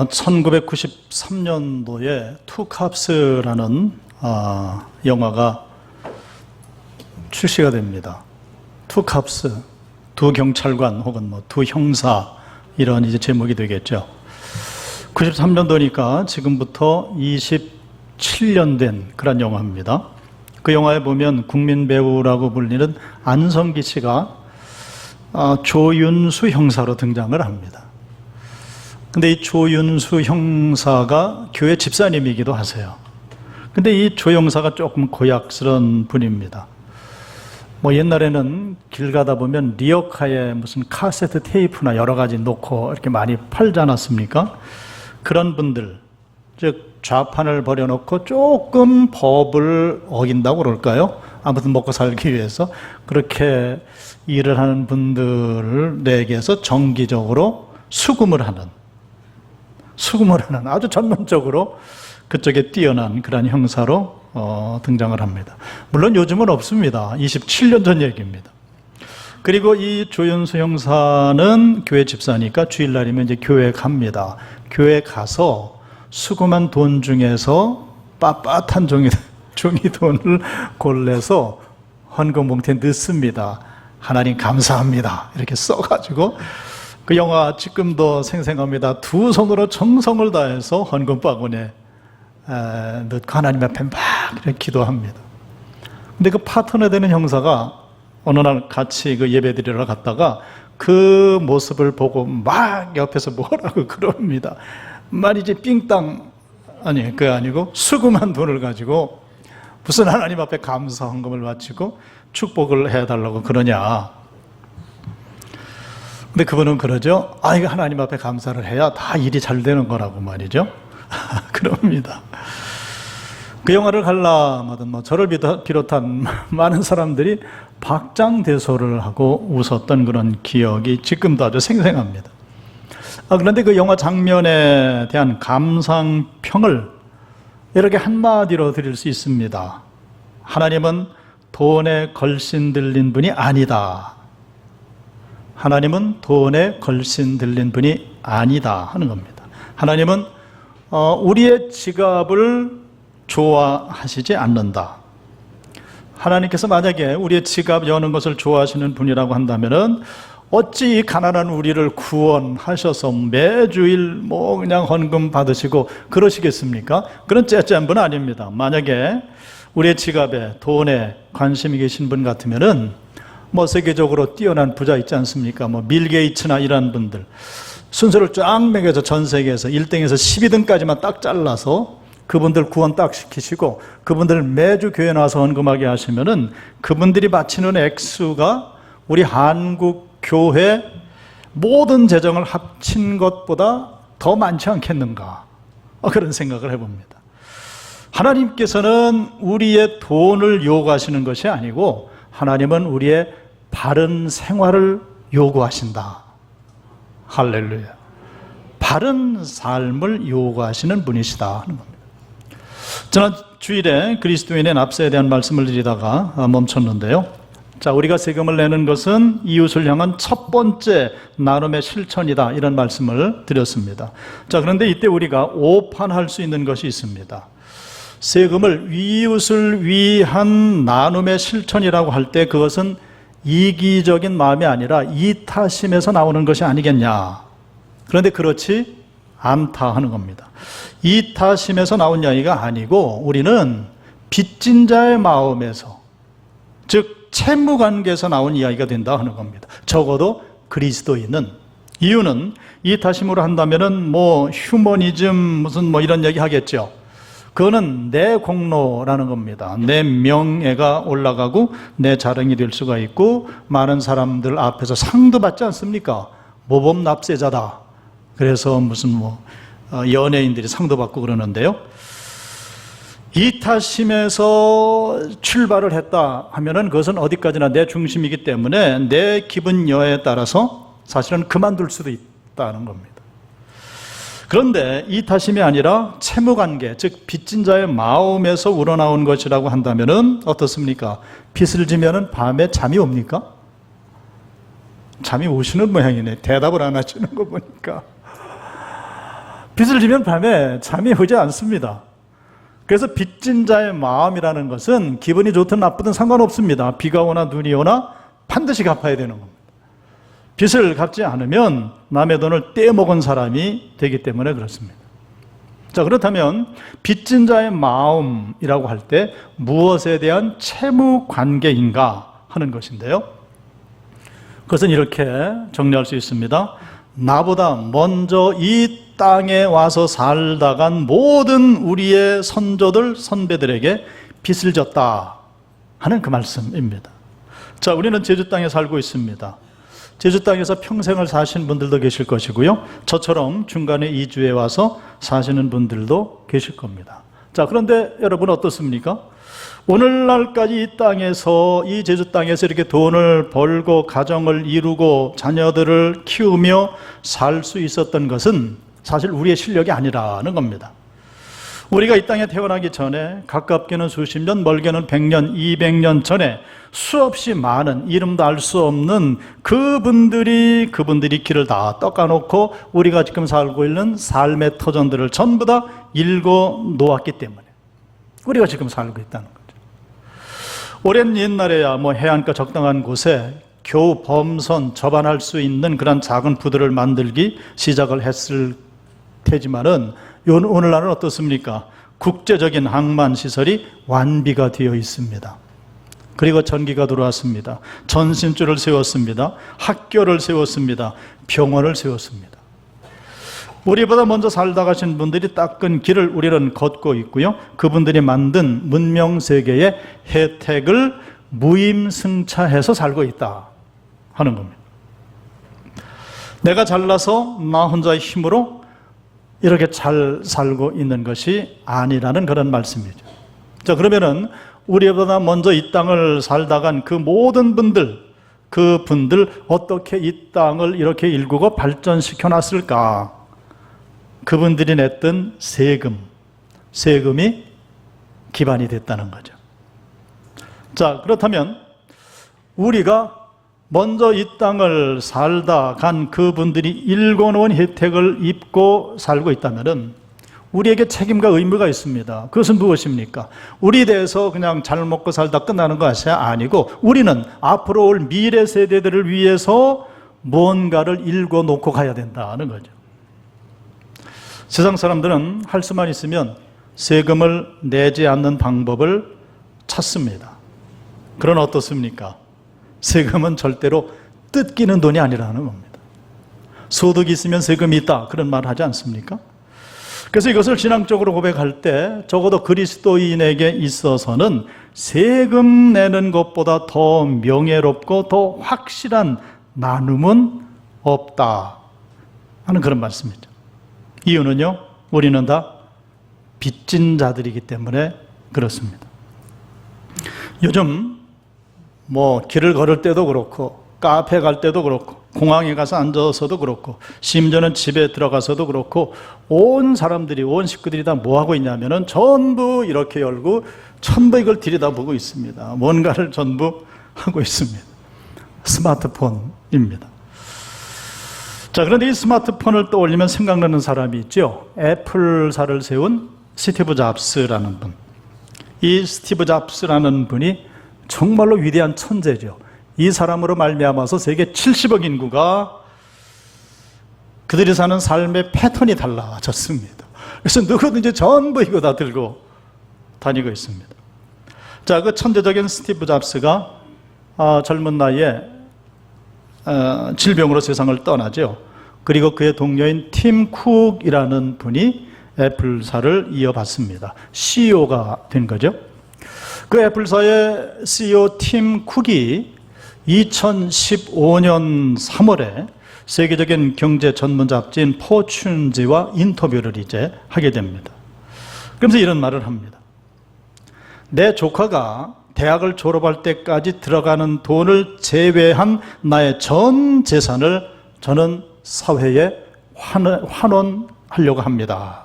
1993년도에 투캅스라는 영화가 출시가 됩니다. 투캅스, 두 경찰관 혹은 두 형사, 이런 이제 제목이 되겠죠. 93년도니까 지금부터 27년 된 그런 영화입니다. 그 영화에 보면 국민 배우라고 불리는 안성기 씨가 조윤수 형사로 등장을 합니다. 근데 이 조윤수 형사가 교회 집사님이기도 하세요. 근데 이 조 형사가 조금 고약스러운 분입니다. 옛날에는 길 가다 보면 리어카에 무슨 카세트 테이프나 여러 가지 놓고 이렇게 많이 팔지 않았습니까? 그런 분들, 즉 좌판을 버려놓고 조금 법을 어긴다고 그럴까요? 아무튼 먹고 살기 위해서 그렇게 일을 하는 분들에게서 정기적으로 수금을 하는 아주 전문적으로 그쪽에 뛰어난 그런 형사로 등장을 합니다. 물론 요즘은 없습니다. 27년 전 얘기입니다. 그리고 이 조윤수 형사는 교회 집사니까 주일날이면 이제 교회 갑니다. 교회 가서 수금한 돈 중에서 빳빳한 종이 돈을 골라서 헌금 봉투에 넣습니다. 하나님 감사합니다. 이렇게 써가지고 그 영화 지금도 생생합니다. 두 손으로 정성을 다해서 헌금 바구니에 넣고 하나님 앞에 막 이렇게 기도합니다. 근데 그 파트너 되는 형사가 어느 날 같이 그 예배 드리러 갔다가 그 모습을 보고 막 옆에서 뭐라고 그럽니다. 말이지 삥땅, 그게 아니고 수금한 돈을 가지고 무슨 하나님 앞에 감사 헌금을 바치고 축복을 해달라고 그러냐. 근데 그분은 그러죠. 이거 하나님 앞에 감사를 해야 다 일이 잘 되는 거라고 말이죠. 그럽니다. 그 영화를 관람하던 저를 비롯한 많은 사람들이 박장대소를 하고 웃었던 그런 기억이 지금도 아주 생생합니다. 그런데 그 영화 장면에 대한 감상평을 이렇게 한마디로 드릴 수 있습니다. 하나님은 돈에 걸신 들린 분이 아니다. 하나님은 돈에 걸신 들린 분이 아니다 하는 겁니다. 하나님은 우리의 지갑을 좋아하시지 않는다. 하나님께서 만약에 우리의 지갑 여는 것을 좋아하시는 분이라고 한다면은 어찌 이 가난한 우리를 구원하셔서 매주일 그냥 헌금 받으시고 그러시겠습니까? 그런 째째한 분 아닙니다. 만약에 우리의 지갑에 돈에 관심이 계신 분 같으면은 세계적으로 뛰어난 부자 있지 않습니까? 빌 게이츠나 이런 분들 순서를 쫙 매겨서 전 세계에서 1등에서 12등까지만 딱 잘라서 그분들 구원 딱 시키시고 그분들 매주 교회 나와서 헌금하게 하시면은 그분들이 바치는 액수가 우리 한국 교회 모든 재정을 합친 것보다 더 많지 않겠는가, 그런 생각을 해봅니다. 하나님께서는 우리의 돈을 요구하시는 것이 아니고 하나님은 우리의 바른 생활을 요구하신다. 할렐루야. 바른 삶을 요구하시는 분이시다 하는 겁니다. 지난 주일에 그리스도인의 납세에 대한 말씀을 드리다가 멈췄는데요. 우리가 세금을 내는 것은 이웃을 향한 첫 번째 나눔의 실천이다, 이런 말씀을 드렸습니다. 그런데 이때 우리가 오판할 수 있는 것이 있습니다. 세금을 이웃을 위한 나눔의 실천이라고 할 때 그것은 이기적인 마음이 아니라 이타심에서 나오는 것이 아니겠냐. 그런데 그렇지 않다 하는 겁니다. 이타심에서 나온 이야기가 아니고 우리는 빚진 자의 마음에서, 즉 채무관계에서 나온 이야기가 된다 하는 겁니다. 적어도 그리스도인은. 이유는 이타심으로 한다면은 휴머니즘 무슨 이런 얘기 하겠죠. 그거는 내 공로라는 겁니다. 내 명예가 올라가고 내 자랑이 될 수가 있고 많은 사람들 앞에서 상도 받지 않습니까? 모범 납세자다. 그래서 무슨 연예인들이 상도 받고 그러는데요. 이타심에서 출발을 했다 하면은 그것은 어디까지나 내 중심이기 때문에 내 기분 여하에 따라서 사실은 그만둘 수도 있다는 겁니다. 그런데 이타심이 아니라 채무관계, 즉 빚진 자의 마음에서 우러나온 것이라고 한다면은 어떻습니까? 빚을 지면은 밤에 잠이 옵니까? 잠이 오시는 모양이네. 대답을 안 하시는 거 보니까. 빚을 지면 밤에 잠이 오지 않습니다. 그래서 빚진 자의 마음이라는 것은 기분이 좋든 나쁘든 상관없습니다. 비가 오나 눈이 오나 반드시 갚아야 되는 겁니다. 빚을 갚지 않으면 남의 돈을 떼먹은 사람이 되기 때문에 그렇습니다. 자, 그렇다면 빚진 자의 마음이라고 할 때 무엇에 대한 채무 관계인가 하는 것인데요. 그것은 이렇게 정리할 수 있습니다. 나보다 먼저 이 땅에 와서 살다 간 모든 우리의 선조들, 선배들에게 빚을 졌다 하는 그 말씀입니다. 자, 우리는 제주 땅에 살고 있습니다. 제주 땅에서 평생을 사신 분들도 계실 것이고요. 저처럼 중간에 이주해 와서 사시는 분들도 계실 겁니다. 자, 그런데 여러분 어떻습니까? 오늘날까지 이 땅에서, 이 제주 땅에서 이렇게 돈을 벌고 가정을 이루고 자녀들을 키우며 살 수 있었던 것은 사실 우리의 실력이 아니라는 겁니다. 우리가 이 땅에 태어나기 전에 가깝게는 수십 년, 멀게는 100년, 200년 전에 수없이 많은 이름도 알 수 없는 그분들이 길을 다 닦아놓고 우리가 지금 살고 있는 삶의 터전들을 전부 다 일궈 놓았기 때문에 우리가 지금 살고 있다는 거죠. 오랜 옛날에야 해안가 적당한 곳에 겨우 범선 접안할 수 있는 그런 작은 부두를 만들기 시작을 했을 테지만은 오늘날은 어떻습니까? 국제적인 항만 시설이 완비가 되어 있습니다. 그리고 전기가 들어왔습니다. 전신줄을 세웠습니다. 학교를 세웠습니다. 병원을 세웠습니다. 우리보다 먼저 살다 가신 분들이 닦은 길을 우리는 걷고 있고요. 그분들이 만든 문명세계의 혜택을 무임승차해서 살고 있다 하는 겁니다. 내가 잘나서 나 혼자의 힘으로 이렇게 잘 살고 있는 것이 아니라는 그런 말씀이죠. 자, 그러면은 우리보다 먼저 이 땅을 살다 간 그 모든 분들, 그분들 어떻게 이 땅을 이렇게 일구고 발전시켜 놨을까? 그분들이 냈던 세금이 기반이 됐다는 거죠. 자, 그렇다면 우리가 먼저 이 땅을 살다 간 그분들이 일궈놓은 혜택을 입고 살고 있다면 우리에게 책임과 의무가 있습니다. 그것은 무엇입니까? 우리에 대해서 그냥 잘 먹고 살다 끝나는 것이 아니고 우리는 앞으로 올 미래 세대들을 위해서 무언가를 일궈놓고 가야 된다는 거죠. 세상 사람들은 할 수만 있으면 세금을 내지 않는 방법을 찾습니다. 그러나 어떻습니까? 세금은 절대로 뜯기는 돈이 아니라는 겁니다. 소득이 있으면 세금이 있다, 그런 말 하지 않습니까? 그래서 이것을 신앙적으로 고백할 때 적어도 그리스도인에게 있어서는 세금 내는 것보다 더 명예롭고 더 확실한 나눔은 없다 하는 그런 말씀이죠. 이유는요, 우리는 다 빚진 자들이기 때문에 그렇습니다. 요즘 길을 걸을 때도 그렇고 카페 갈 때도 그렇고 공항에 가서 앉아서도 그렇고 심지어는 집에 들어가서도 그렇고 온 식구들이 다 뭐하고 있냐면은 전부 이렇게 열고 전부 이걸 들여다보고 있습니다. 뭔가를 전부 하고 있습니다. 스마트폰입니다. 자, 그런데 이 스마트폰을 떠올리면 생각나는 사람이 있죠. 애플사를 세운 스티브 잡스라는 분. 이 스티브 잡스라는 분이 정말로 위대한 천재죠. 이 사람으로 말미암아서 세계 70억 인구가 그들이 사는 삶의 패턴이 달라졌습니다. 그래서 누구든지 전부 이거 다 들고 다니고 있습니다. 자, 그 천재적인 스티브 잡스가 젊은 나이에 질병으로 세상을 떠나죠. 그리고 그의 동료인 팀 쿡이라는 분이 애플사를 이어받습니다. CEO가 된 거죠. 그 애플사의 CEO 팀 쿡이 2015년 3월에 세계적인 경제 전문 잡지인 포춘지와 인터뷰를 이제 하게 됩니다. 그러면서 이런 말을 합니다. 내 조카가 대학을 졸업할 때까지 들어가는 돈을 제외한 나의 전 재산을 저는 사회에 환원하려고 합니다.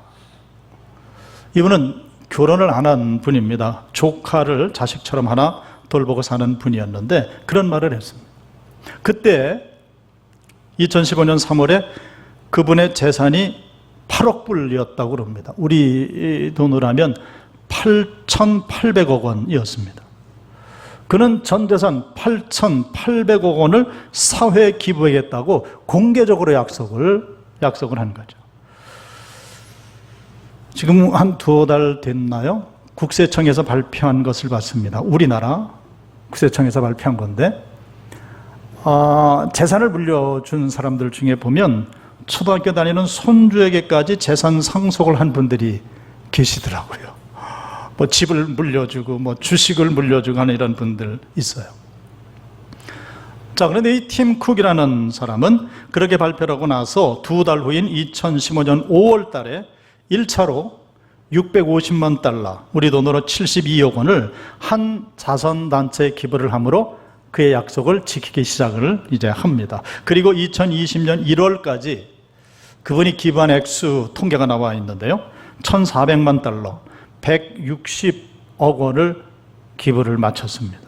이분은 결혼을 안 한 분입니다. 조카를 자식처럼 하나 돌보고 사는 분이었는데 그런 말을 했습니다. 그때 2015년 3월에 그분의 재산이 8억 불이었다고 그럽니다. 우리 돈으로 하면 8,800억 원이었습니다. 그는 전 재산 8,800억 원을 사회에 기부하겠다고 공개적으로 약속을 한 거죠. 지금 한 두어 달 됐나요? 국세청에서 발표한 것을 봤습니다. 우리나라 국세청에서 발표한 건데, 재산을 물려준 사람들 중에 보면 초등학교 다니는 손주에게까지 재산 상속을 한 분들이 계시더라고요. 뭐 집을 물려주고 뭐 주식을 물려주고 하는 이런 분들 있어요. 자, 그런데 이 팀 쿡이라는 사람은 그렇게 발표를 하고 나서 두 달 후인 2015년 5월 달에 1차로 650만 달러, 우리 돈으로 72억 원을 한 자선단체에 기부를 함으로 그의 약속을 지키기 시작을 이제 합니다. 그리고 2020년 1월까지 그분이 기부한 액수 통계가 나와 있는데요. 1,400만 달러, 160억 원을 기부를 마쳤습니다.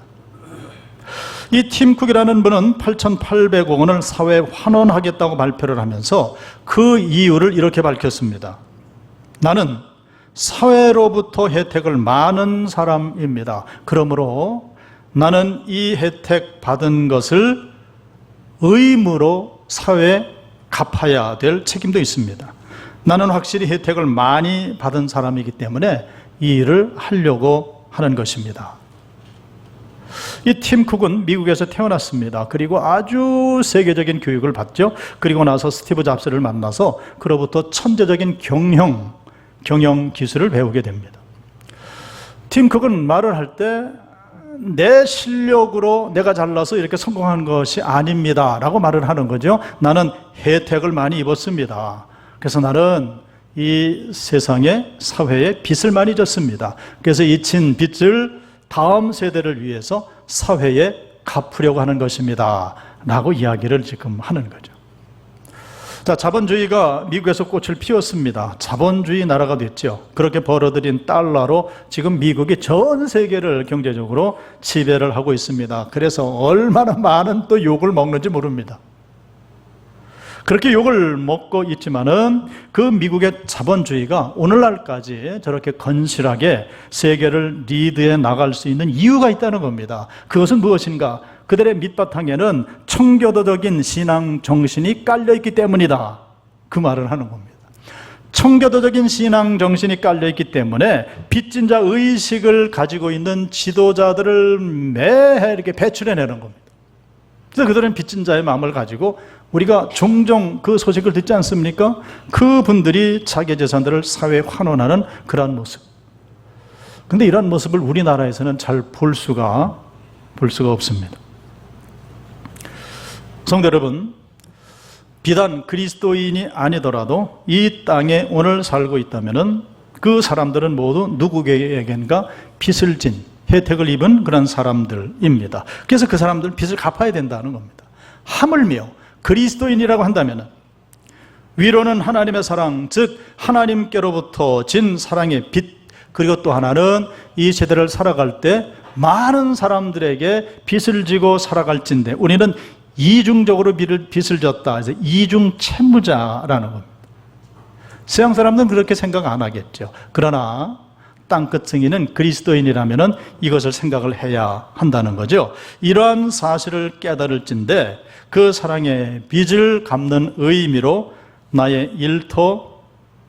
이 팀 쿡이라는 분은 8,800억 원을 사회에 환원하겠다고 발표를 하면서 그 이유를 이렇게 밝혔습니다. 나는 사회로부터 혜택을 많은 사람입니다. 그러므로 나는 이 혜택 받은 것을 의무로 사회에 갚아야 될 책임도 있습니다. 나는 확실히 혜택을 많이 받은 사람이기 때문에 이 일을 하려고 하는 것입니다. 이 팀 쿡은 미국에서 태어났습니다. 그리고 아주 세계적인 교육을 받죠. 그리고 나서 스티브 잡스를 만나서 그로부터 천재적인 경영 기술을 배우게 됩니다. 팀 쿡은 말을 할 때 내 실력으로 내가 잘나서 이렇게 성공한 것이 아닙니다 라고 말을 하는 거죠. 나는 혜택을 많이 입었습니다. 그래서 나는 이 세상에, 사회에 빚을 많이 졌습니다. 그래서 이 진 빚을 다음 세대를 위해서 사회에 갚으려고 하는 것입니다 라고 이야기를 지금 하는 거죠. 자, 자본주의가 미국에서 꽃을 피웠습니다. 자본주의 나라가 됐죠. 그렇게 벌어들인 달러로 지금 미국이 전 세계를 경제적으로 지배를 하고 있습니다. 그래서 얼마나 많은 또 욕을 먹는지 모릅니다. 그렇게 욕을 먹고 있지만은 그 미국의 자본주의가 오늘날까지 저렇게 건실하게 세계를 리드해 나갈 수 있는 이유가 있다는 겁니다. 그것은 무엇인가? 그들의 밑바탕에는 청교도적인 신앙 정신이 깔려있기 때문이다. 그 말을 하는 겁니다. 청교도적인 신앙 정신이 깔려있기 때문에 빚진 자 의식을 가지고 있는 지도자들을 매해 이렇게 배출해내는 겁니다. 그래서 그들은 빚진 자의 마음을 가지고 우리가 종종 그 소식을 듣지 않습니까? 그분들이 자기 재산들을 사회에 환원하는 그러한 모습. 근데 이런 모습을 우리나라에서는 잘 볼 수가 없습니다. 성도 여러분, 비단 그리스도인이 아니더라도 이 땅에 오늘 살고 있다면은 그 사람들은 모두 누구에겐가 빚을 진, 혜택을 입은 그런 사람들입니다. 그래서 그 사람들 빚을 갚아야 된다는 겁니다. 하물며 그리스도인이라고 한다면은 위로는 하나님의 사랑, 즉 하나님께로부터 진 사랑의 빚, 그리고 또 하나는 이 세대를 살아갈 때 많은 사람들에게 빚을 지고 살아갈진데 우리는 이중적으로 빚을 졌다. 그래서 이중 채무자라는 겁니다. 서양 사람들은 그렇게 생각 안 하겠죠. 그러나 땅끝 증인은 그리스도인이라면 이것을 생각을 해야 한다는 거죠. 이러한 사실을 깨달을진데 그 사랑의 빚을 갚는 의미로 나의 일터,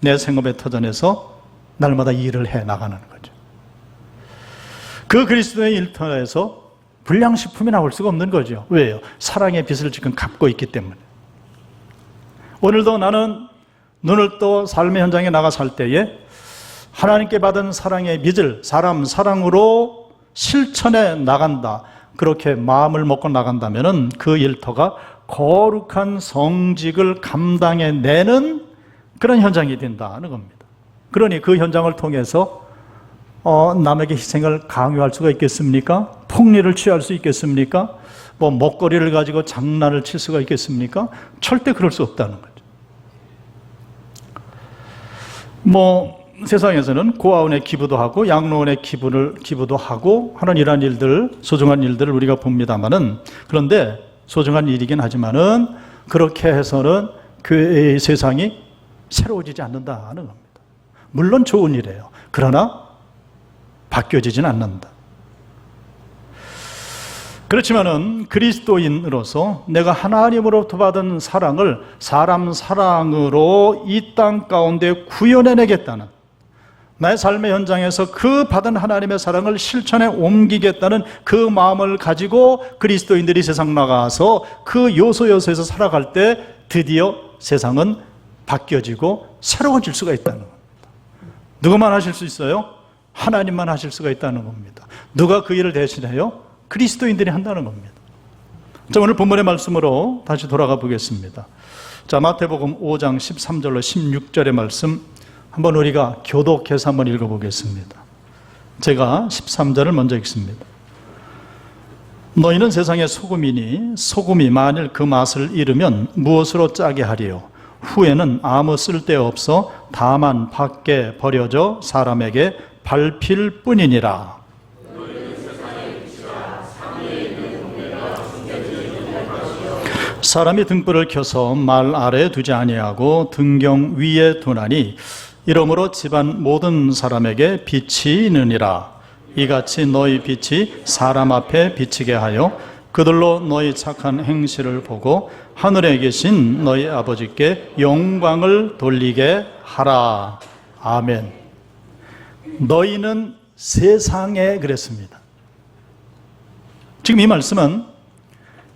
내 생업의 터전에서 날마다 일을 해 나가는 거죠. 그 그리스도의 일터에서 불량식품이 나올 수가 없는 거죠. 왜요? 사랑의 빚을 지금 갚고 있기 때문에. 오늘도 나는 눈을 떠 삶의 현장에 나가 살 때에 하나님께 받은 사랑의 빚을 사랑으로 실천해 나간다. 그렇게 마음을 먹고 나간다면 그 일터가 거룩한 성직을 감당해내는 그런 현장이 된다는 겁니다. 그러니 그 현장을 통해서 남에게 희생을 강요할 수가 있겠습니까? 폭리를 취할 수 있겠습니까? 먹거리를 가지고 장난을 칠 수가 있겠습니까? 절대 그럴 수 없다는 거죠. 세상에서는 고아원에 기부도 하고 양로원에 기부도 하고 하는 이러한 일들, 소중한 일들을 우리가 봅니다만은, 그런데 소중한 일이긴 하지만은 그렇게 해서는 교회의 세상이 새로워지지 않는다는 겁니다. 물론 좋은 일이에요. 그러나 바뀌어지진 않는다. 그렇지만은 그리스도인으로서 내가 하나님으로부터 받은 사랑을 사람 사랑으로 이 땅 가운데 구현해내겠다는, 나의 삶의 현장에서 그 받은 하나님의 사랑을 실천에 옮기겠다는 그 마음을 가지고 그리스도인들이 세상 나가서 그 요소에서 살아갈 때 드디어 세상은 바뀌어지고 새로워질 수가 있다는 겁니다. 누구만 하실 수 있어요? 하나님만 하실 수가 있다는 겁니다. 누가 그 일을 대신해요? 그리스도인들이 한다는 겁니다. 자, 오늘 본문의 말씀으로 다시 돌아가 보겠습니다. 자, 마태복음 5장 13절로 16절의 말씀 한번 우리가 교독해서 한번 읽어보겠습니다. 제가 13절을 먼저 읽습니다. 너희는 세상의 소금이니 소금이 만일 그 맛을 잃으면 무엇으로 짜게 하리요? 후에는 아무 쓸데없어 다만 밖에 버려져 사람에게 밟힐 뿐이니라. 사람이 등불을 켜서 말 아래에 두지 아니하고 등경 위에 두나니 이러므로 집안 모든 사람에게 빛이 있느니라. 이같이 너희 빛이 사람 앞에 비치게 하여 그들로 너희 착한 행실을 보고 하늘에 계신 너희 아버지께 영광을 돌리게 하라. 아멘. 너희는 세상에, 그랬습니다. 지금 이 말씀은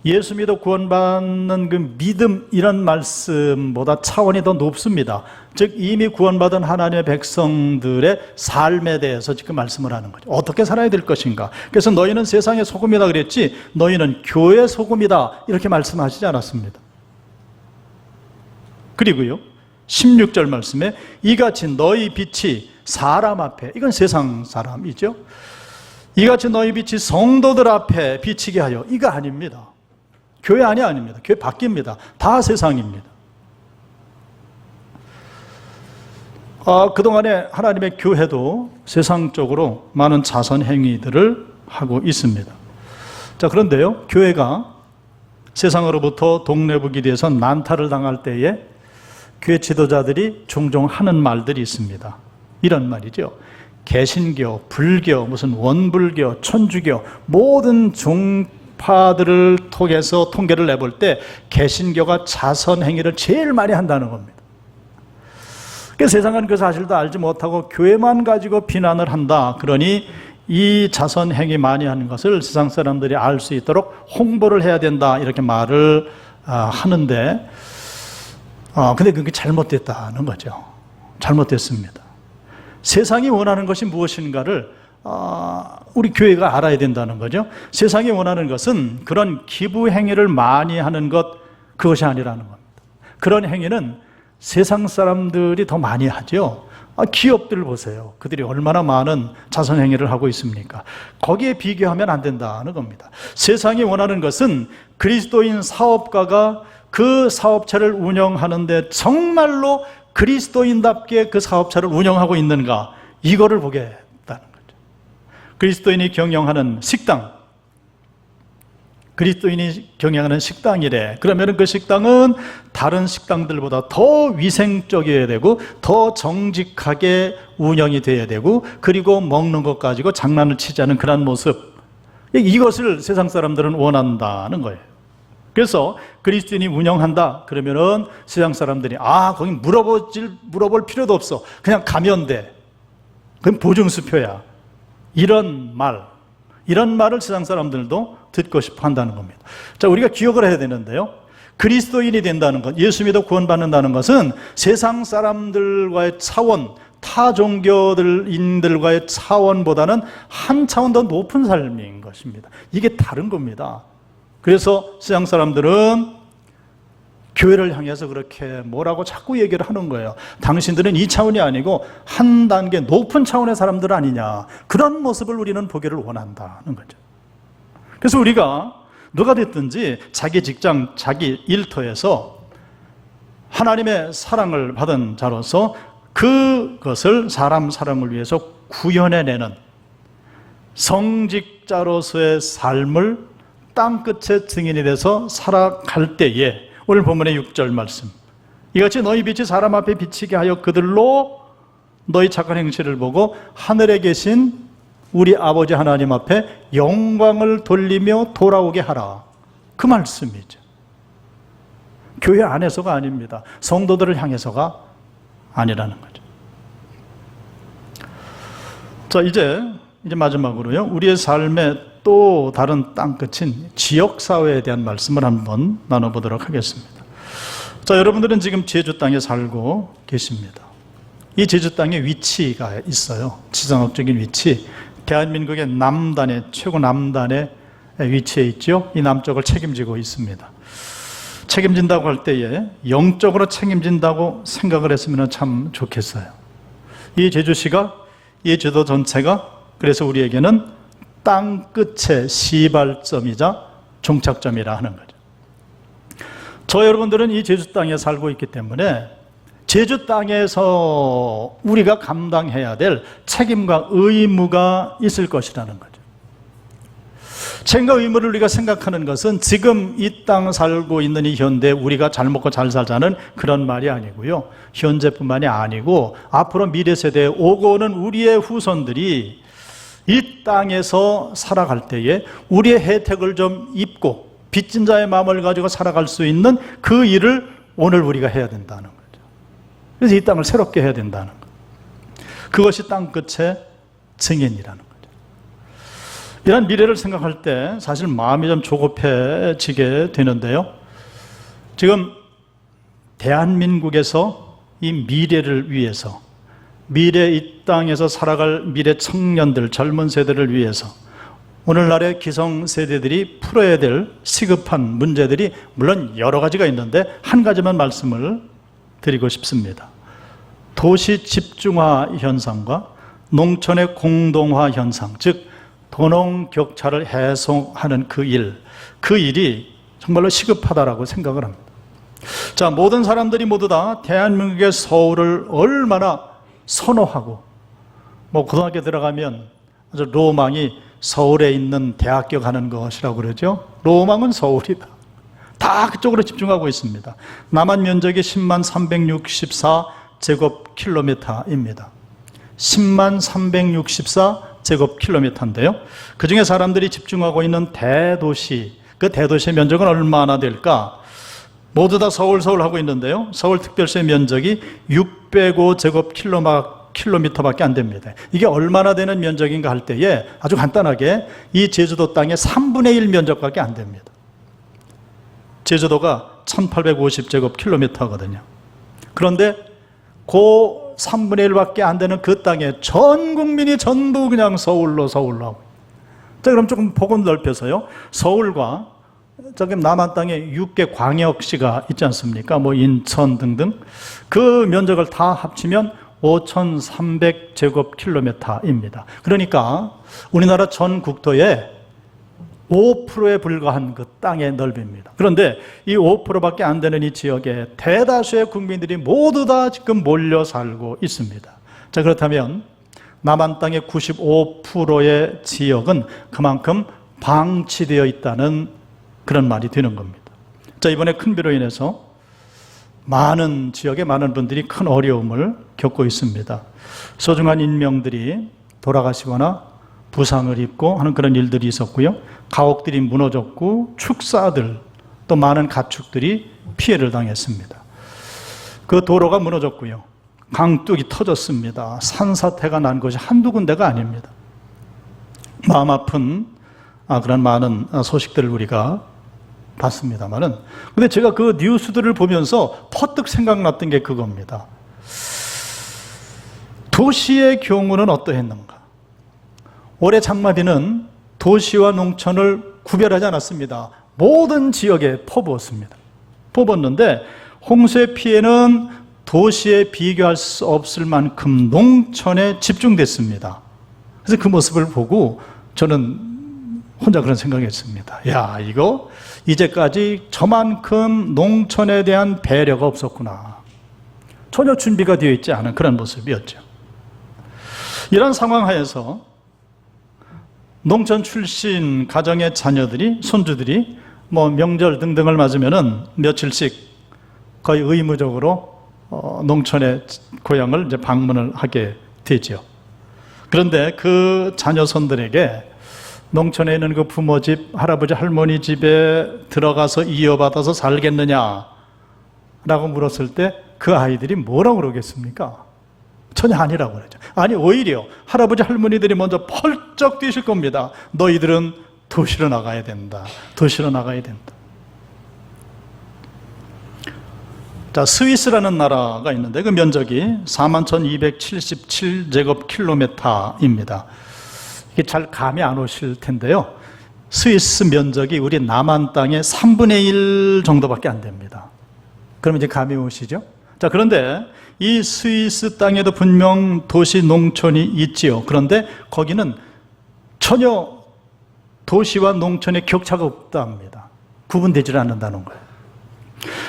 예수 믿어 구원받는 그 믿음, 이런 말씀보다 차원이 더 높습니다. 즉 이미 구원받은 하나님의 백성들의 삶에 대해서 지금 말씀을 하는 거죠. 어떻게 살아야 될 것인가. 그래서 너희는 세상의 소금이다 그랬지 너희는 교회의 소금이다 이렇게 말씀하시지 않았습니다. 그리고요 16절 말씀에 이같이 너희 빛이 사람 앞에, 이건 세상 사람이죠. 이같이 너희 빛이 성도들 앞에 비치게 하여, 이거 아닙니다. 교회 안이 아닙니다. 교회 밖입니다. 다 세상입니다. 그동안에 하나님의 교회도 세상적으로 많은 자선 행위들을 하고 있습니다. 자, 그런데요, 교회가 세상으로부터 독려북이 돼서 난타를 당할 때에 교회 지도자들이 종종 하는 말들이 있습니다. 이런 말이죠. 개신교, 불교, 무슨 원불교, 천주교, 모든 종파들을 통해서 통계를 내볼 때 개신교가 자선 행위를 제일 많이 한다는 겁니다. 세상은 그 사실도 알지 못하고 교회만 가지고 비난을 한다. 그러니 이 자선 행위 많이 하는 것을 세상 사람들이 알 수 있도록 홍보를 해야 된다. 이렇게 말을 하는데, 근데 그게 잘못됐다는 거죠. 잘못됐습니다. 세상이 원하는 것이 무엇인가를 우리 교회가 알아야 된다는 거죠. 세상이 원하는 것은 그런 기부 행위를 많이 하는 것, 그것이 아니라는 겁니다. 그런 행위는 세상 사람들이 더 많이 하죠. 기업들 보세요. 그들이 얼마나 많은 자선 행위를 하고 있습니까? 거기에 비교하면 안 된다는 겁니다. 세상이 원하는 것은 그리스도인 사업가가 그 사업체를 운영하는데 정말로 그리스도인답게 그 사업체를 운영하고 있는가, 이거를 보겠다는 거죠. 그리스도인이 경영하는 식당, 그리스도인이 경영하는 식당이래. 그러면 그 식당은 다른 식당들보다 더 위생적이어야 되고 더 정직하게 운영이 돼야 되고, 그리고 먹는 것 가지고 장난을 치지 않은 그런 모습, 이것을 세상 사람들은 원한다는 거예요. 그래서 그리스도인이 운영한다 그러면은 세상 사람들이 거기 물어볼 필요도 없어, 그냥 가면 돼, 그건 보증수표야, 이런 말을 세상 사람들도 듣고 싶어 한다는 겁니다. 자, 우리가 기억을 해야 되는데요, 그리스도인이 된다는 것, 예수 믿어 구원받는다는 것은 세상 사람들과의 차원, 타 종교인들과의 차원보다는 한 차원 더 높은 삶인 것입니다. 이게 다른 겁니다. 그래서 세상 사람들은 교회를 향해서 그렇게 뭐라고 자꾸 얘기를 하는 거예요. 당신들은 이 차원이 아니고 한 단계 높은 차원의 사람들 아니냐, 그런 모습을 우리는 보기를 원한다는 거죠. 그래서 우리가 누가 됐든지 자기 직장, 자기 일터에서 하나님의 사랑을 받은 자로서 그것을 사람 사랑을 위해서 구현해내는 성직자로서의 삶을 땅끝의 증인이 돼서 살아갈 때에, 오늘 본문의 6절 말씀, 이같이 너희 빛이 사람 앞에 비치게 하여 그들로 너희 착한 행실을 보고 하늘에 계신 우리 아버지 하나님 앞에 영광을 돌리며 돌아오게 하라. 그 말씀이죠. 교회 안에서가 아닙니다. 성도들을 향해서가 아니라는 거죠. 자, 이제 마지막으로요, 우리의 삶의 또 다른 땅끝인 지역사회에 대한 말씀을 한번 나눠보도록 하겠습니다. 자, 여러분들은 지금 제주 땅에 살고 계십니다. 이 제주 땅에 위치가 있어요. 지정학적인 위치. 대한민국의 남단에, 최고 남단에 위치해 있죠. 이 남쪽을 책임지고 있습니다. 책임진다고 할 때에 영적으로 책임진다고 생각을 했으면 참 좋겠어요. 이 제주시가, 이 제도 전체가 그래서 우리에게는 땅끝의 시발점이자 종착점이라 하는 거죠. 저 여러분들은 이 제주 땅에 살고 있기 때문에 제주 땅에서 우리가 감당해야 될 책임과 의무가 있을 것이라는 거죠. 책임과 의무를 우리가 생각하는 것은 지금 이 땅 살고 있는 이 현대 우리가 잘 먹고 잘 살자는 그런 말이 아니고요. 현재뿐만이 아니고 앞으로 미래 세대에 오고 오는 우리의 후손들이 이 땅에서 살아갈 때에 우리의 혜택을 좀 입고 빚진 자의 마음을 가지고 살아갈 수 있는 그 일을 오늘 우리가 해야 된다는 거죠. 그래서 이 땅을 새롭게 해야 된다는 거죠. 그것이 땅끝의 증인이라는 거죠. 이런 미래를 생각할 때 사실 마음이 좀 조급해지게 되는데요. 지금 대한민국에서 이 미래를 위해서, 미래 이 땅에서 살아갈 미래 청년들, 젊은 세대를 위해서 오늘날의 기성세대들이 풀어야 될 시급한 문제들이 물론 여러 가지가 있는데 한 가지만 말씀을 드리고 싶습니다. 도시 집중화 현상과 농촌의 공동화 현상, 즉 도농 격차를 해소하는 그 일이 정말로 시급하다라고 생각을 합니다. 자, 모든 사람들이 모두 다 대한민국의 서울을 얼마나 선호하고, 고등학교 들어가면 아주 로망이 서울에 있는 대학교 가는 것이라고 그러죠. 로망은 서울이다. 다 그쪽으로 집중하고 있습니다. 남한 면적이 10만 364제곱킬로미터입니다. 10만 364제곱킬로미터인데요. 그 중에 사람들이 집중하고 있는 대도시, 그 대도시의 면적은 얼마나 될까? 모두 다 서울 하고 있는데요. 서울특별시의 면적이 605제곱킬로미터밖에 안 됩니다. 이게 얼마나 되는 면적인가 할 때에 아주 간단하게 이 제주도 땅의 3분의 1 면적밖에 안 됩니다. 제주도가 1850제곱킬로미터거든요. 그런데 그 3분의 1밖에 안 되는 그 땅에 전 국민이 전부 그냥 서울로 하고. 자, 그럼 조금 폭은 넓혀서요. 서울과 저기 남한 땅에 6개 광역시가 있지 않습니까? 인천 등등. 그 면적을 다 합치면 5,300제곱킬로미터입니다. 그러니까 우리나라 전 국토의 5%에 불과한 그 땅의 넓이입니다. 그런데 이 5%밖에 안 되는 이 지역에 대다수의 국민들이 모두 다 지금 몰려 살고 있습니다. 자, 그렇다면 남한 땅의 95%의 지역은 그만큼 방치되어 있다는 그런 말이 되는 겁니다. 자, 이번에 큰 비로 인해서 많은 지역에 많은 분들이 큰 어려움을 겪고 있습니다. 소중한 인명들이 돌아가시거나 부상을 입고 하는 그런 일들이 있었고요. 가옥들이 무너졌고 축사들, 또 많은 가축들이 피해를 당했습니다. 그 도로가 무너졌고요. 강둑이 터졌습니다. 산사태가 난 것이 한두 군데가 아닙니다. 마음 아픈 그런 많은 소식들을 우리가 봤습니다만은, 근데 제가 그 뉴스들을 보면서 퍼뜩 생각났던 게 그겁니다. 도시의 경우는 어떠했는가? 올해 장마비는 도시와 농촌을 구별하지 않았습니다. 모든 지역에 퍼부었습니다. 퍼부었는데 홍수의 피해는 도시에 비교할 수 없을 만큼 농촌에 집중됐습니다. 그래서 그 모습을 보고 저는 혼자 그런 생각했습니다. 야, 이거 이제까지 저만큼 농촌에 대한 배려가 없었구나. 전혀 준비가 되어 있지 않은 그런 모습이었죠. 이런 상황 하에서 농촌 출신 가정의 자녀들이, 손주들이 명절 등등을 맞으면은 며칠씩 거의 의무적으로 농촌의 고향을 이제 방문을 하게 되죠. 그런데 그 자녀손들에게 농촌에 있는 그 부모 집, 할아버지, 할머니 집에 들어가서 이어받아서 살겠느냐 라고 물었을 때 그 아이들이 뭐라고 그러겠습니까? 전혀 아니라고 그러죠. 아니, 오히려 할아버지, 할머니들이 먼저 펄쩍 뛰실 겁니다. 너희들은 도시로 나가야 된다. 도시로 나가야 된다. 자, 스위스라는 나라가 있는데 그 면적이 41,277제곱킬로미터입니다. 이게 잘 감이 안 오실 텐데요. 스위스 면적이 우리 남한 땅의 3분의 1 정도밖에 안 됩니다. 그럼 이제 감이 오시죠? 자, 그런데 이 스위스 땅에도 분명 도시, 농촌이 있지요. 그런데 거기는 전혀 도시와 농촌의 격차가 없답니다. 구분되질 않는다는 거예요.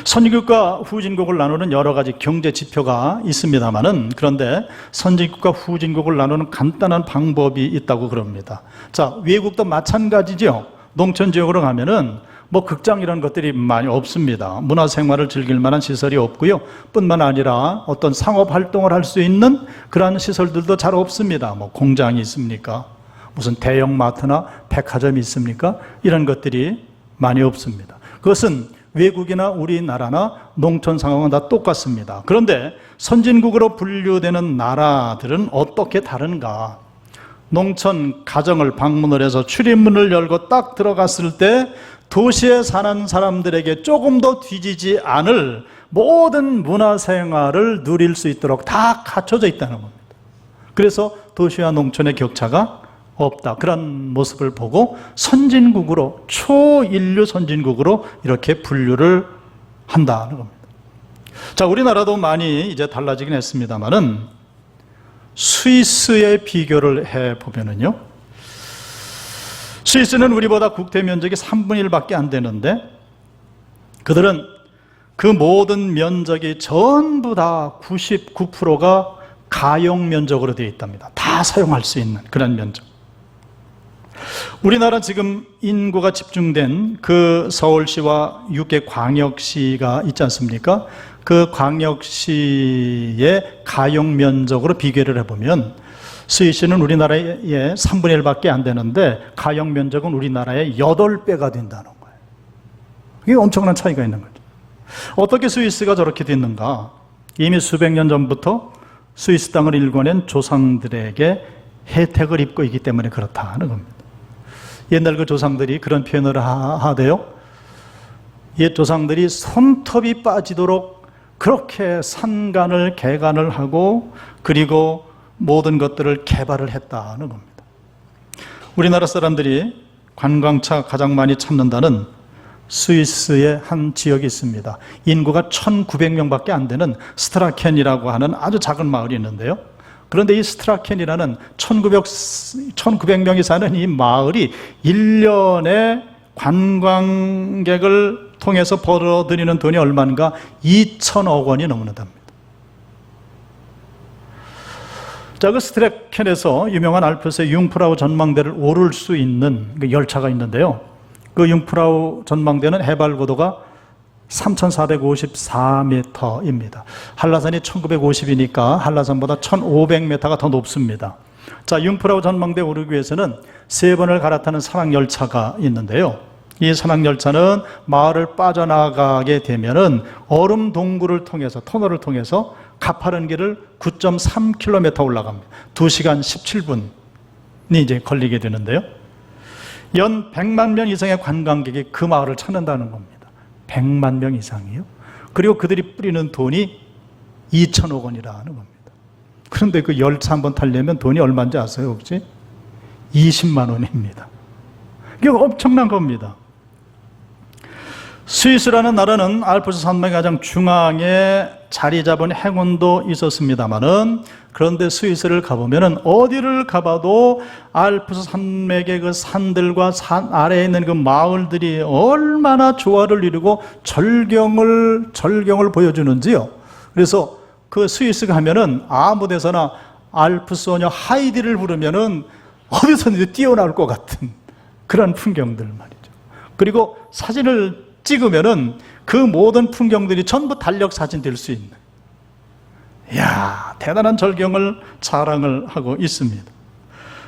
선진국과 후진국을 나누는 여러 가지 경제 지표가 있습니다만은, 그런데 선진국과 후진국을 나누는 간단한 방법이 있다고 그럽니다. 자, 외국도 마찬가지죠. 농촌 지역으로 가면은 뭐 극장 이런 것들이 많이 없습니다. 문화생활을 즐길 만한 시설이 없고요. 뿐만 아니라 어떤 상업 활동을 할 수 있는 그러한 시설들도 잘 없습니다. 뭐 공장이 있습니까? 무슨 대형 마트나 백화점이 있습니까? 이런 것들이 많이 없습니다. 그것은 외국이나 우리나라나 농촌 상황은 다 똑같습니다. 그런데 선진국으로 분류되는 나라들은 어떻게 다른가? 농촌 가정을 방문을 해서 출입문을 열고 딱 들어갔을 때 도시에 사는 사람들에게 조금 더 뒤지지 않을 모든 문화생활을 누릴 수 있도록 다 갖춰져 있다는 겁니다. 그래서 도시와 농촌의 격차가 없다. 그런 모습을 보고 선진국으로, 초인류 선진국으로 이렇게 분류를 한다는 겁니다. 자, 우리나라도 많이 이제 달라지긴 했습니다만은 스위스에 비교를 해보면은요, 스위스는 우리보다 국토 면적이 3분의 1밖에 안 되는데 그들은 그 모든 면적이 전부 다 99%가 가용 면적으로 되어 있답니다. 다 사용할 수 있는 그런 면적. 우리나라 지금 인구가 집중된 그 서울시와 6개 광역시가 있지 않습니까? 그 광역시의 가용 면적으로 비교를 해보면 스위스는 우리나라의 3분의 1밖에 안 되는데 가용 면적은 우리나라의 8배가 된다는 거예요. 이게 엄청난 차이가 있는 거죠. 어떻게 스위스가 저렇게 됐는가? 이미 수백 년 전부터 스위스 땅을 일궈낸 조상들에게 혜택을 입고 있기 때문에 그렇다는 겁니다. 옛날 그 조상들이 그런 표현을 하대요. 옛 조상들이 손톱이 빠지도록 그렇게 산간을 개간을 하고 그리고 모든 것들을 개발을 했다는 겁니다. 우리나라 사람들이 관광차 가장 많이 찾는다는 스위스의 한 지역이 있습니다. 인구가 1,900명밖에 안 되는 스트라켄이라고 하는 아주 작은 마을이 있는데요. 그런데 이 스트라켄이라는 1,900명이 사는 이 마을이 1년에 관광객을 통해서 벌어들이는 돈이 얼마인가? 2천억 원이 넘는답니다. 자, 그 스트라켄에서 유명한 알프스의 융프라우 전망대를 오를 수 있는 그 열차가 있는데요. 그 융프라우 전망대는 해발 고도가 3,454m입니다. 한라산이 1,950이니까 한라산보다 1,500m가 더 높습니다. 자, 융프라우 전망대 오르기 위해서는 3번을 갈아타는 산악열차가 있는데요. 이 산악열차는 마을을 빠져나가게 되면은 얼음 동굴을 통해서, 터널을 통해서 가파른 길을 9.3km 올라갑니다. 2시간 17분이 이제 걸리게 되는데요. 연 100만 명 이상의 관광객이 그 마을을 찾는다는 겁니다. 100만 명 이상이요. 그리고 그들이 뿌리는 돈이 2천억 원이라는 겁니다. 그런데 그 열차 한번 타려면 돈이 얼마인지 아세요, 혹시? 20만 원입니다. 이게 엄청난 겁니다. 스위스라는 나라는 알프스 산맥의 가장 중앙에 자리 잡은 행원도 있었습니다만은, 그런데 스위스를 가보면은 어디를 가봐도 알프스 산맥의 그 산들과 산 아래에 있는 그 마을들이 얼마나 조화를 이루고 절경을 보여주는지요. 그래서 그 스위스 가면은 아무 데서나 알프스 소녀 하이디를 부르면은 어디서든지 뛰어나올 것 같은 그런 풍경들 말이죠. 그리고 사진을 찍으면은 그 모든 풍경들이 전부 달력 사진 될 수 있는, 이야, 대단한 절경을 자랑을 하고 있습니다.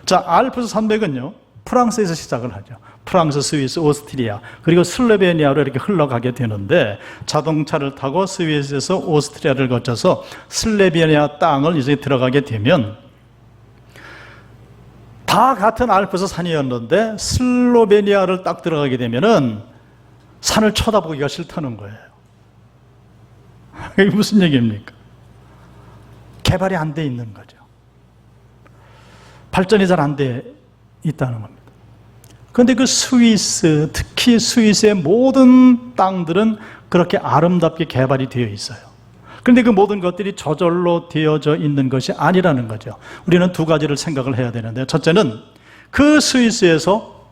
자, 알프스 산맥은요, 프랑스에서 시작을 하죠. 프랑스, 스위스, 오스트리아, 그리고 슬로베니아로 이렇게 흘러가게 되는데, 자동차를 타고 스위스에서 오스트리아를 거쳐서 슬로베니아 땅을 이제 들어가게 되면, 다 같은 알프스 산이었는데 슬로베니아를 딱 들어가게 되면은 산을 쳐다보기가 싫다는 거예요. 이게 무슨 얘기입니까? 개발이 안 돼 있는 거죠. 발전이 잘 안 돼 있다는 겁니다. 그런데 그 스위스, 특히 스위스의 모든 땅들은 그렇게 아름답게 개발이 되어 있어요. 그런데 그 모든 것들이 저절로 되어져 있는 것이 아니라는 거죠. 우리는 두 가지를 생각을 해야 되는데, 첫째는 그 스위스에서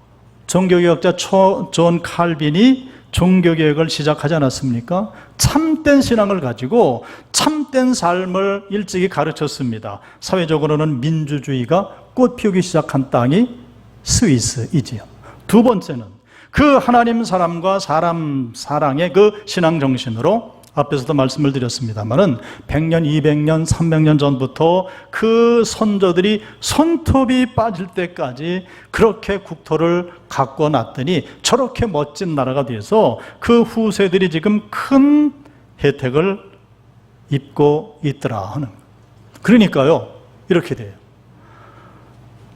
종교개혁자 존 칼빈이 종교개혁을 시작하지 않았습니까? 참된 신앙을 가지고 참된 삶을 일찍이 가르쳤습니다. 사회적으로는 민주주의가 꽃피우기 시작한 땅이 스위스이지요. 두 번째는 그 하나님 사람과 사람 사랑의 그 신앙 정신으로, 앞에서도 말씀을 드렸습니다마는 100년, 200년, 300년 전부터 그 선조들이 손톱이 빠질 때까지 그렇게 국토를 가꿔 놨더니 저렇게 멋진 나라가 돼서 그 후세들이 지금 큰 혜택을 입고 있더라 하는. 그러니까요, 이렇게 돼요.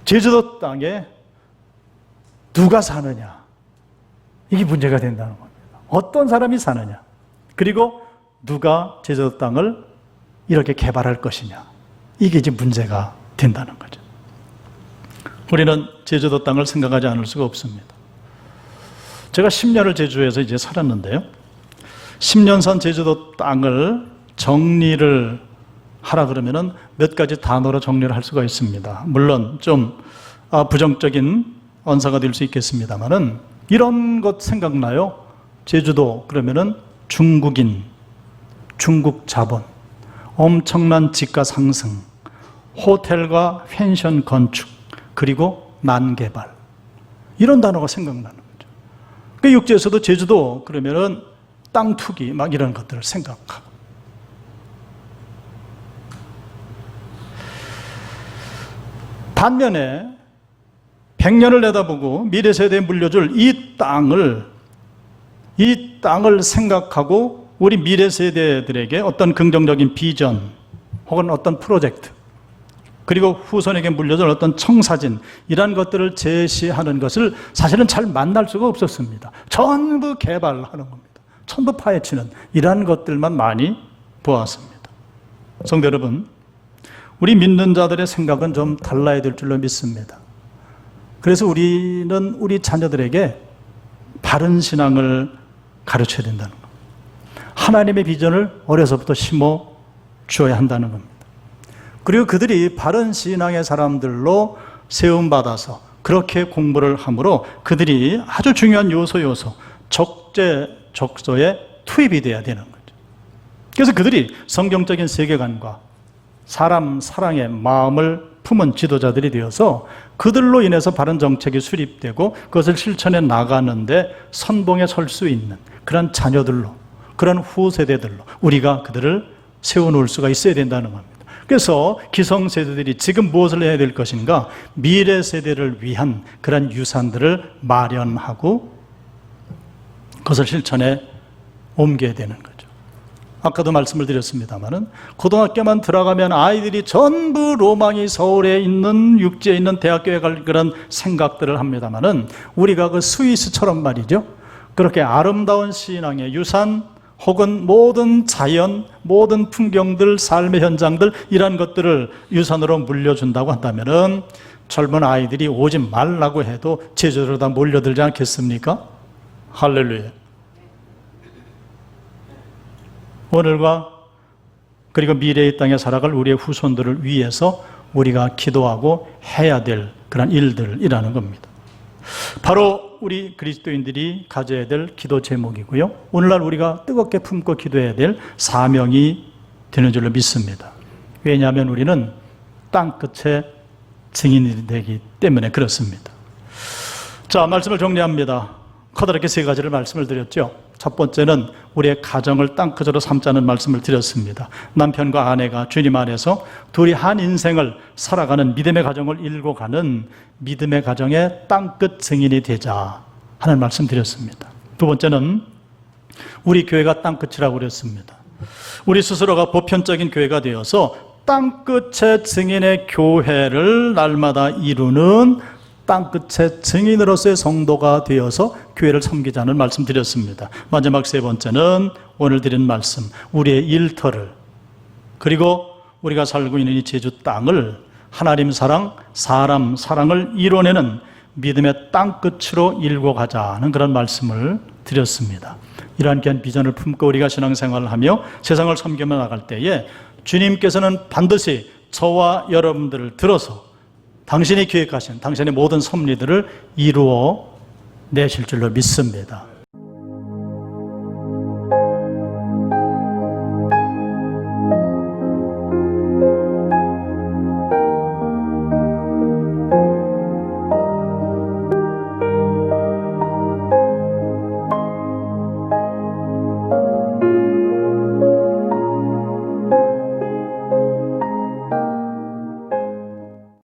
제주도 땅에 누가 사느냐, 이게 문제가 된다는 겁니다. 어떤 사람이 사느냐, 그리고 누가 제주도 땅을 이렇게 개발할 것이냐, 이게 이제 문제가 된다는 거죠. 우리는 제주도 땅을 생각하지 않을 수가 없습니다. 제가 10년을 제주에서 이제 살았는데요, 10년 산 제주도 땅을 정리를 하라 그러면은 몇 가지 단어로 정리를 할 수가 있습니다. 물론 좀 부정적인 언사가 될 수 있겠습니다만은 이런 것 생각나요? 제주도 그러면은 중국인, 중국 자본, 엄청난 지가 상승, 호텔과 펜션 건축, 그리고 난개발, 이런 단어가 생각나는 거죠. 그 육지에서도 제주도 그러면은 땅 투기 막 이런 것들을 생각하고, 반면에 100년을 내다보고 미래 세대에 물려줄 이 땅을 생각하고 우리 미래 세대들에게 어떤 긍정적인 비전 혹은 어떤 프로젝트, 그리고 후손에게 물려줄 어떤 청사진, 이런 것들을 제시하는 것을 사실은 잘 만날 수가 없었습니다. 전부 개발하는 겁니다. 전부 파헤치는 이러한 것들만 많이 보았습니다. 성도 여러분, 우리 믿는 자들의 생각은 좀 달라야 될 줄로 믿습니다. 그래서 우리는 우리 자녀들에게 바른 신앙을 가르쳐야 된다는 겁니다. 하나님의 비전을 어려서부터 심어 주어야 한다는 겁니다. 그리고 그들이 바른 신앙의 사람들로 세움받아서 그렇게 공부를 함으로 그들이 아주 중요한 요소 적재적소에 투입이 돼야 되는 거죠. 그래서 그들이 성경적인 세계관과 사람 사랑의 마음을 품은 지도자들이 되어서 그들로 인해서 바른 정책이 수립되고 그것을 실천해 나가는데 선봉에 설 수 있는 그런 자녀들로, 그런 후세대들로 우리가 그들을 세워놓을 수가 있어야 된다는 겁니다. 그래서 기성세대들이 지금 무엇을 해야 될 것인가, 미래 세대를 위한 그런 유산들을 마련하고 그것을 실천해 옮겨야 되는 거죠. 아까도 말씀을 드렸습니다마는 고등학교만 들어가면 아이들이 전부 로망이 서울에 있는, 육지에 있는 대학교에 갈 그런 생각들을 합니다마는 우리가 그 스위스처럼 말이죠, 그렇게 아름다운 신앙의 유산 혹은 모든 자연, 모든 풍경들, 삶의 현장들, 이런 것들을 유산으로 물려준다고 한다면은 젊은 아이들이 오지 말라고 해도 제주도로 다 몰려들지 않겠습니까? 할렐루야. 오늘과 그리고 미래의 땅에 살아갈 우리의 후손들을 위해서 우리가 기도하고 해야 될 그런 일들이라는 겁니다. 바로 우리 그리스도인들이 가져야 될 기도 제목이고요, 오늘날 우리가 뜨겁게 품고 기도해야 될 사명이 되는 줄로 믿습니다. 왜냐하면 우리는 땅끝의 증인이 되기 때문에 그렇습니다. 자, 말씀을 정리합니다. 커다랗게 세 가지를 말씀을 드렸죠. 첫 번째는 우리의 가정을 땅끝으로 삼자는 말씀을 드렸습니다. 남편과 아내가 주님 안에서 둘이 한 인생을 살아가는 믿음의 가정을 일고 가는 믿음의 가정의 땅끝 증인이 되자 하는 말씀 드렸습니다. 두 번째는 우리 교회가 땅끝이라고 그랬습니다. 우리 스스로가 보편적인 교회가 되어서 땅끝의 증인의 교회를 날마다 이루는 땅끝의 증인으로서의 성도가 되어서 교회를 섬기자는 말씀 드렸습니다. 마지막 세 번째는 오늘 드린 말씀, 우리의 일터를, 그리고 우리가 살고 있는 이 제주 땅을 하나님 사랑, 사람 사랑을 이뤄내는 믿음의 땅끝으로 일고 가자는 그런 말씀을 드렸습니다. 이러한 귀한 비전을 품고 우리가 신앙생활을 하며 세상을 섬기며 나갈 때에 주님께서는 반드시 저와 여러분들을 들어서 당신이 계획하신 당신의 모든 섭리들을 이루어 내실 줄로 믿습니다.